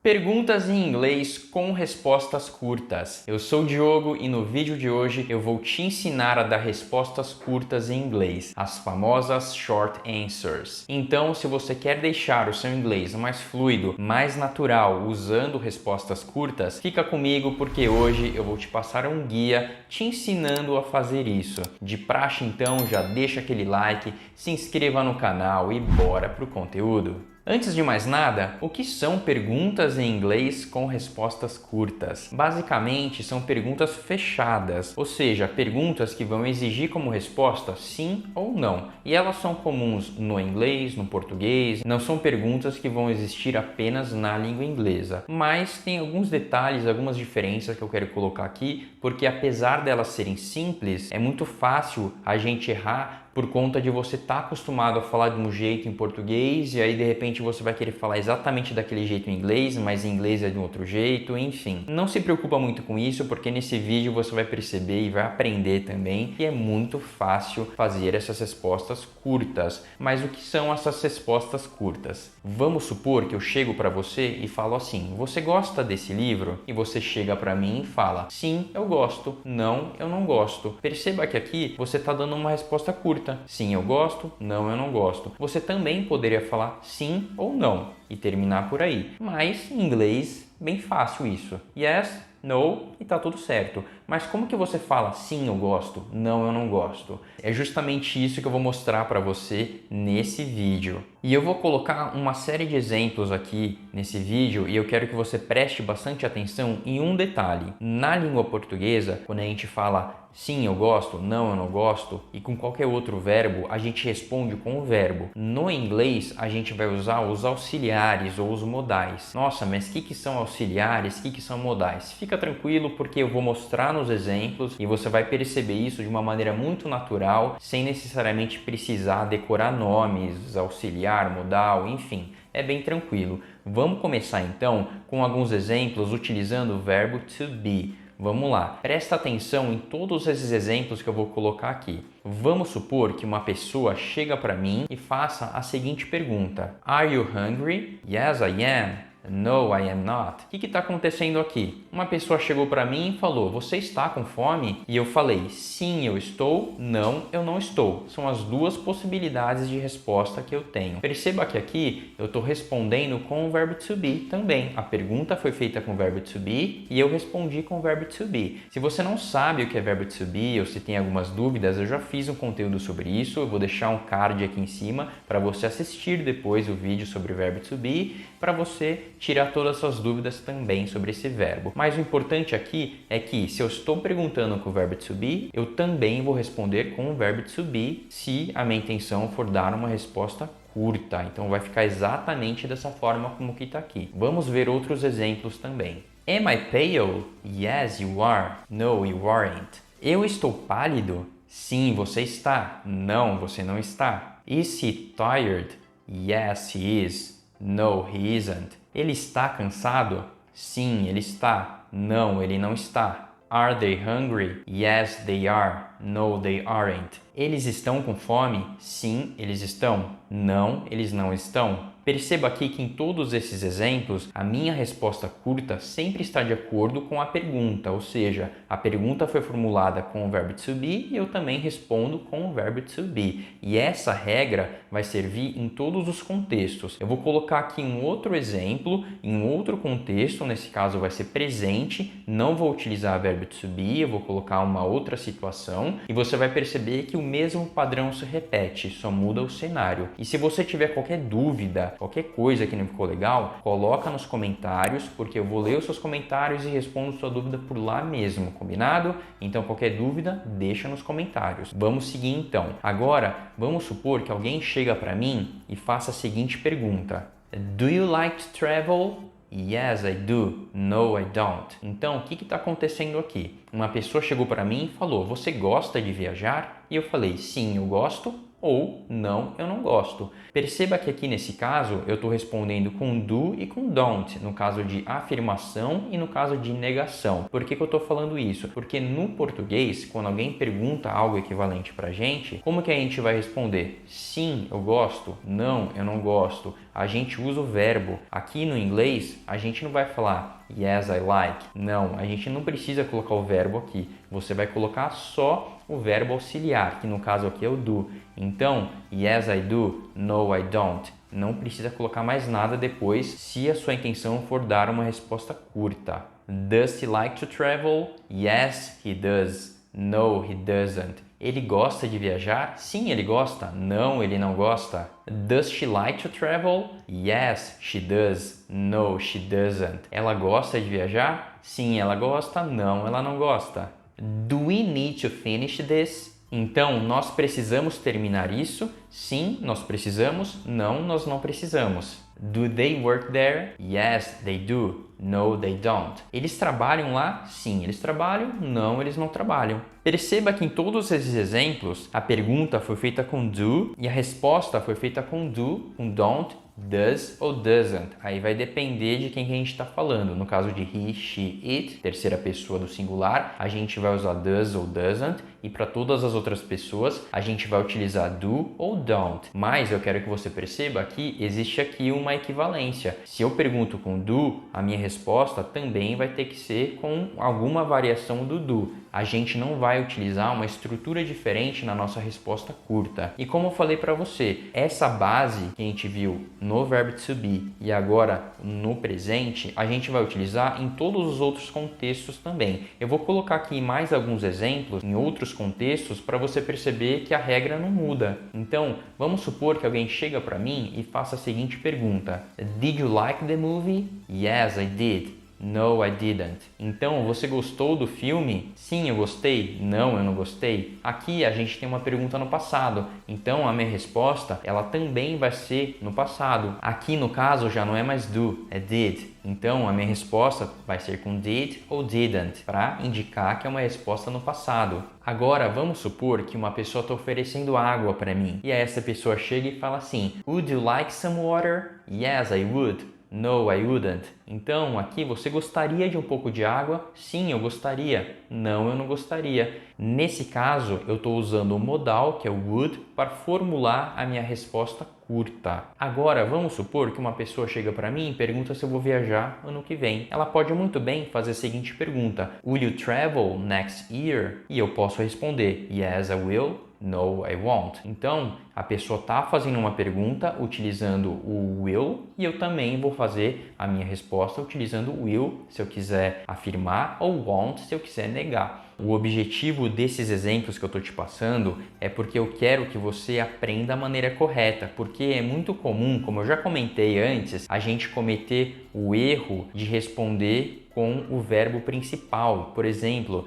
Perguntas em inglês com respostas curtas. Eu sou o Diogo e no vídeo de hoje eu vou te ensinar a dar respostas curtas em inglês, as famosas short answers. Então, se você quer deixar o seu inglês mais fluido, mais natural, usando respostas curtas, fica comigo porque hoje eu vou te passar um guia te ensinando a fazer isso. De praxe, então, já deixa aquele like, se inscreva no canal e bora pro conteúdo. Antes de mais nada, o que são perguntas em inglês com respostas curtas? Basicamente, são perguntas fechadas, ou seja, perguntas que vão exigir como resposta sim ou não. E elas são comuns no inglês, no português, não são perguntas que vão existir apenas na língua inglesa. Mas tem alguns detalhes, algumas diferenças que eu quero colocar aqui, porque apesar delas serem simples, é muito fácil a gente errar por conta de você estar acostumado a falar de um jeito em português e aí de repente você vai querer falar exatamente daquele jeito em inglês, mas em inglês é de um outro jeito, enfim. Não se preocupa muito com isso porque nesse vídeo você vai perceber e vai aprender também que é muito fácil fazer essas respostas curtas. Mas o que são essas respostas curtas? Vamos supor que eu chego para você e falo assim: você gosta desse livro? E você chega para mim e fala: sim, eu gosto. Não, eu não gosto. Perceba que aqui você está dando uma resposta curta. Sim, eu gosto. Não, eu não gosto. Você também poderia falar sim ou não e terminar por aí. Mas em inglês, bem fácil isso. Yes, no e tá tudo certo. Mas como que você fala sim, eu gosto, não, eu não gosto? É justamente isso que eu vou mostrar para você nesse vídeo. E eu vou colocar uma série de exemplos aqui nesse vídeo e eu quero que você preste bastante atenção em um detalhe. Na língua portuguesa, quando a gente fala sim, eu gosto, não, eu não gosto, e com qualquer outro verbo, a gente responde com o verbo. No inglês, a gente vai usar os auxiliares ou os modais. Nossa, mas o que são auxiliares? O que são modais? Fica tranquilo porque eu vou mostrar nos exemplos e você vai perceber isso de uma maneira muito natural, sem necessariamente precisar decorar nomes, auxiliar, modal, enfim. É bem tranquilo. Vamos começar então com alguns exemplos utilizando o verbo to be. Vamos lá, presta atenção em todos esses exemplos que eu vou colocar aqui. Vamos supor que uma pessoa chega para mim e faça a seguinte pergunta: Are you hungry? Yes, I am. No, I am not. O que está acontecendo aqui? Uma pessoa chegou para mim e falou: você está com fome? E eu falei: sim, eu estou. Não, eu não estou. São as duas possibilidades de resposta que eu tenho. Perceba que aqui eu estou respondendo com o verbo to be também. A pergunta foi feita com o verbo to be e eu respondi com o verbo to be. Se você não sabe o que é verbo to be ou se tem algumas dúvidas, eu já fiz um conteúdo sobre isso. Eu vou deixar um card aqui em cima para você assistir depois o vídeo sobre o verbo to be, para você tirar todas as suas dúvidas também sobre esse verbo. Mas o importante aqui é que se eu estou perguntando com o verbo to be, eu também vou responder com o verbo to be se a minha intenção for dar uma resposta curta. Então vai ficar exatamente dessa forma como que está aqui. Vamos ver outros exemplos também. Am I pale? Yes, you are. No, you aren't. Eu estou pálido? Sim, você está. Não, você não está. Is he tired? Yes, he is. No, he isn't. Ele está cansado? Sim, ele está. Não, ele não está. Are they hungry? Yes, they are. No, they aren't. Eles estão com fome? Sim, eles estão. Não, eles não estão. Perceba aqui que em todos esses exemplos, a minha resposta curta sempre está de acordo com a pergunta, ou seja, a pergunta foi formulada com o verbo to be e eu também respondo com o verbo to be. E essa regra vai servir em todos os contextos. Eu vou colocar aqui um outro exemplo, em um outro contexto, nesse caso vai ser presente, não vou utilizar o verbo to be, eu vou colocar uma outra situação e você vai perceber que o mesmo padrão se repete, só muda o cenário. E se você tiver qualquer dúvida, qualquer coisa que não ficou legal, coloca nos comentários, porque eu vou ler os seus comentários e respondo sua dúvida por lá mesmo, combinado? Então qualquer dúvida, deixa nos comentários. Vamos seguir então. Agora, vamos supor que alguém chega para mim e faça a seguinte pergunta: Do you like to travel? Yes, I do. No, I don't. Então, o que está acontecendo aqui? Uma pessoa chegou para mim e falou: você gosta de viajar? E eu falei: sim, eu gosto. ou não, eu não gosto. Perceba que aqui nesse caso eu estou respondendo com do e com don't, no caso de afirmação e no caso de negação. Por que eu estou falando isso? Porque no português, quando alguém pergunta algo equivalente para a gente, como que a gente vai responder? Sim, eu gosto. Não, eu não gosto. A gente usa o verbo. Aqui no inglês, a gente não vai falar yes, I like. Não, a gente não precisa colocar o verbo aqui. Você vai colocar só o verbo auxiliar, que no caso aqui é o do. Então, yes, I do. No, I don't. Não precisa colocar mais nada depois se a sua intenção for dar uma resposta curta. Does he like to travel? Yes, he does. No, he doesn't. Ele gosta de viajar? Sim, ele gosta. Não, ele não gosta. Does she like to travel? Yes, she does. No, she doesn't. Ela gosta de viajar? Sim, ela gosta. Não, ela não gosta. Do we need to finish this? Então, nós precisamos terminar isso? Sim, nós precisamos. Não, nós não precisamos. Do they work there? Yes, they do. No, they don't. Eles trabalham lá? Sim, eles trabalham. Não, eles não trabalham. Perceba que em todos esses exemplos, a pergunta foi feita com do e a resposta foi feita com do, com don't, does ou doesn't. Aí vai depender de quem que a gente está falando. No caso de he, she, it, terceira pessoa do singular, a gente vai usar does ou doesn't. E para todas as outras pessoas, a gente vai utilizar do ou don't. Mas eu quero que você perceba que existe aqui uma equivalência. Se eu pergunto com do, a minha resposta também vai ter que ser com alguma variação do do. A gente não vai utilizar uma estrutura diferente na nossa resposta curta. E como eu falei para você, essa base que a gente viu no verbo to be e agora no presente, a gente vai utilizar em todos os outros contextos também. Eu vou colocar aqui mais alguns exemplos em outros contextos para você perceber que a regra não muda. Então, vamos supor que alguém chega para mim e faça a seguinte pergunta: Did you like the movie? Yes, I did. No, I didn't. Então, você gostou do filme? Sim, eu gostei. Não, eu não gostei. Aqui a gente tem uma pergunta no passado. Então, a minha resposta, ela também vai ser no passado. Aqui, no caso, já não é mais do, é did. Então, a minha resposta vai ser com did ou didn't, para indicar que é uma resposta no passado. Agora, vamos supor que uma pessoa está oferecendo água para mim. E aí essa pessoa chega e fala assim: Would you like some water? Yes, I would. No, I wouldn't. Então, aqui você gostaria de um pouco de água? Sim, eu gostaria. Não, eu não gostaria. Nesse caso, eu estou usando o modal, que é o would, para formular a minha resposta curta. Agora, vamos supor que uma pessoa chega para mim e pergunta se eu vou viajar ano que vem. Ela pode muito bem fazer a seguinte pergunta: Will you travel next year? E eu posso responder: Yes, I will. No, I won't. Então, a pessoa está fazendo uma pergunta utilizando o will e eu também vou fazer a minha resposta utilizando o will se eu quiser afirmar ou won't se eu quiser negar. O objetivo desses exemplos que eu estou te passando é porque eu quero que você aprenda a maneira correta, porque é muito comum, como eu já comentei antes, a gente cometer o erro de responder com o verbo principal. Por exemplo,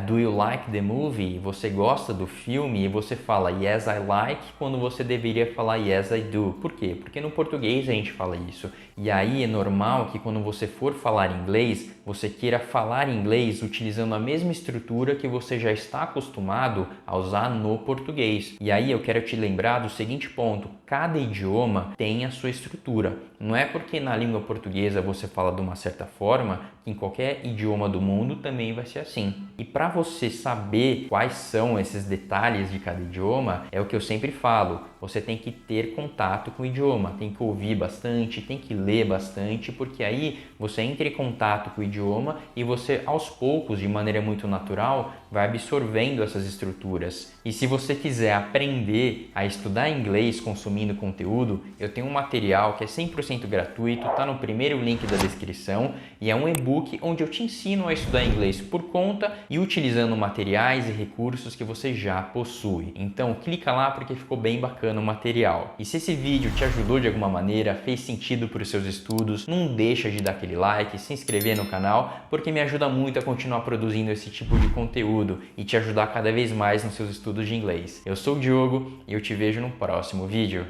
do you like the movie? Você gosta do filme? E você fala yes, I like, quando você deveria falar yes, I do. Por quê? Porque no português a gente fala isso. E aí é normal que quando você for falar inglês, você queira falar inglês utilizando a mesma estrutura que você já está acostumado a usar no português. E aí eu quero te lembrar do seguinte ponto: cada idioma tem a sua estrutura. Não é porque na língua portuguesa você fala de uma certa forma que em qualquer idioma do mundo também vai ser assim. E para você saber quais são esses detalhes de cada idioma, é o que eu sempre falo: você tem que ter contato com o idioma, tem que ouvir bastante, tem que ler bastante, porque aí você entra em contato com o idioma e você aos poucos, de maneira muito natural, vai absorvendo essas estruturas. E se você quiser aprender a estudar inglês consumindo conteúdo, eu tenho um material que é 100% gratuito, está no primeiro link da descrição e é um e-book onde eu te ensino a estudar inglês por conta e utilizando materiais e recursos que você já possui. Então clica lá porque ficou bem bacana o material. E se esse vídeo te ajudou de alguma maneira, fez sentido para os seus estudos, não deixa de dar aquele like, se inscrever no canal, porque me ajuda muito a continuar produzindo esse tipo de conteúdo e te ajudar cada vez mais nos seus estudos de inglês. Eu sou o Diogo e eu te vejo no próximo vídeo.